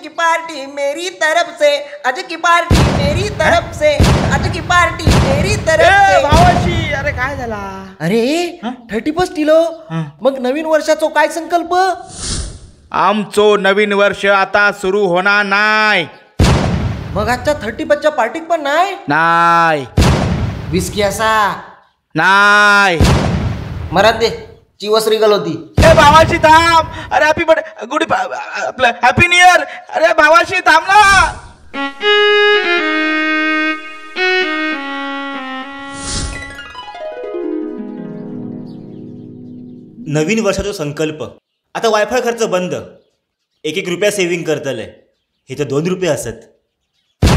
की पार्टी मेरी तरफ से, आज की पार्टी मेरी तरफ से, आज की पार्टी मेरी तरफ से. भावाशी अरे काय झाला? अरे 31 किलो. मग नवीन वर्षाचा काय संकल्प? आमचो नवीन वर्ष आता सुरू होणार नाही. मग आजच्या 31च्या पार्टीत पण नाही? नाही. विस्की असा नाही. मरात दे चिवस रिगल होती. ए भावाशी थांब. अरे हॅपी बर्थडे गुड आपलं हॅपी न्यू इयर. अरे भावाशी थांब ना. नवीन वर्षाचा संकल्प. आता वायफाय खर्च बंद. 1-1 रुपया सेव्हिंग करतले. हे तर 2 रुपये असत.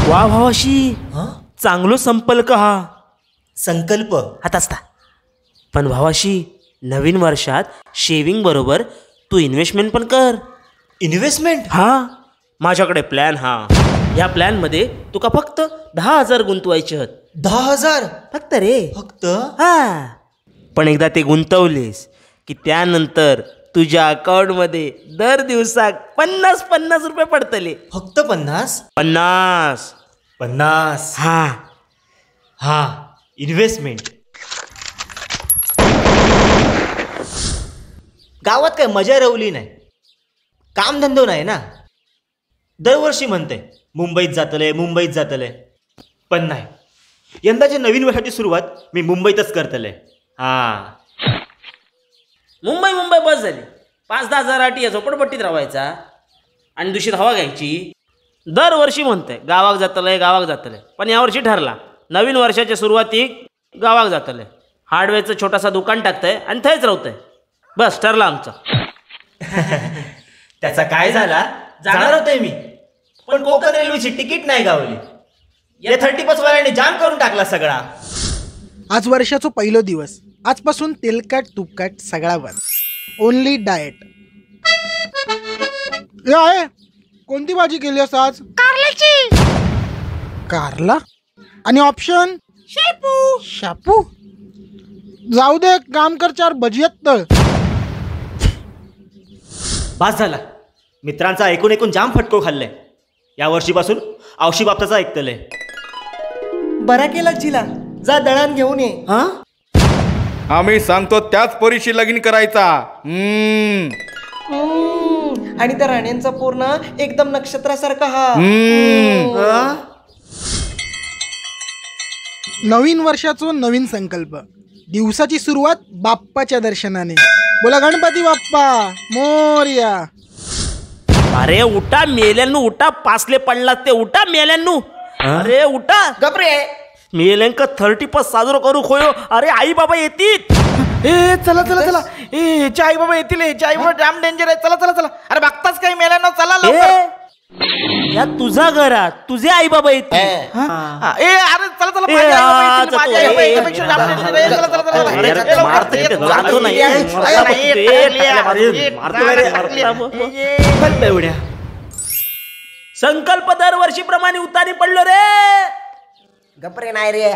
वा भावाशी चांगलो संकल्प हा. संकल्प आता असता. पण भावाशी नवीन वर्षात शेविंग बरोबर तू इन्व्हेस्टमेंट पण कर. इन्व्हेस्टमेंट? हा माझ्याकडे प्लॅन हा. या प्लॅन मध्ये तुका फक्त 10,000 गुंतवायचे आहेत. 10,000 फक्त रे. फक्त? हा पण एकदा ते गुंतवलेस की त्यानंतर तुझ्या अकाउंट मध्ये दर दिवसाक 50 रुपये पडतले. फक्त 50? 50. हा हा इन्व्हेस्टमेंट. गावात काय मजा रवली नाही. कामधंदो नाही ना. दरवर्षी म्हणते मुंबईत जातले पण नाही. यंदाच्या नवीन वर्षाची सुरुवात मी मुंबईतच करतले. हा मुंबई बस झाली. 5-10 हजाराटी या झोपडपट्टीत राहायचा आणि दूषित हवा घ्यायची. दरवर्षी म्हणते गावाक जातले पण यावर्षी ठरला नवीन वर्षाच्या सुरुवातीक गावाक जातले. हार्डवेअरचं छोटासा दुकान टाकतंय आणि थंयच राहतंय. बस ठरला आमचं. त्याचा काय झाला? जाणार होते मी पण कोकण रेल्वेची तिकीट नाही गावली. या 31 वाल्यांनी जाम करून टाकला सगळा. आज वर्षाचा पहिलो दिवस. आजपासून तेलकट तुपकट सगळा बंद. Only diet. आहे कोणती भाजी केली असं आज? कारल्याची. कारला आणि ऑप्शन शापू. जाऊ दे काम कर 4 भजियात तळ. बास झाला. मित्रांचा ऐकून जाम फटको खाल्लाय. या वर्षीपासून औशी बाप्ताचा ऐकतलंय. बरा केला चिला. जा दळण घेऊन ये. आम्ही सांगतो त्याच पोरीशी लगीन करायचा. आणि त्या राण्यांचा पूर्ण एकदम नक्षत्रासारखा हा. नवीन वर्षाचा नवीन संकल्प. दिवसाची सुरुवात बाप्पाच्या दर्शनाने. बोला गणपती बाप्पा मोरया. अरे उठा मेल्यांनू उठा. पासले पडला ते उठा मेल्यांनू. अरे उठा गपरे. मेल्यांक 31 साजरा करू खोयो. अरे आई बाबा येतील. ए चला ए आई बाबा येतील. आई बाबा जाम डेंजर आहे. चला अरे बघताच काही मेला ना. चला लवकर. या तुझ्या घरात तुझे आई बाबा येतील. ए अरे चला माझी आई बाबा याच्यापेक्षा जाम danger आहे. चला. संकल्प दरवर्षीप्रमाणे उतारी पडलो रे. गपरे नाही रे.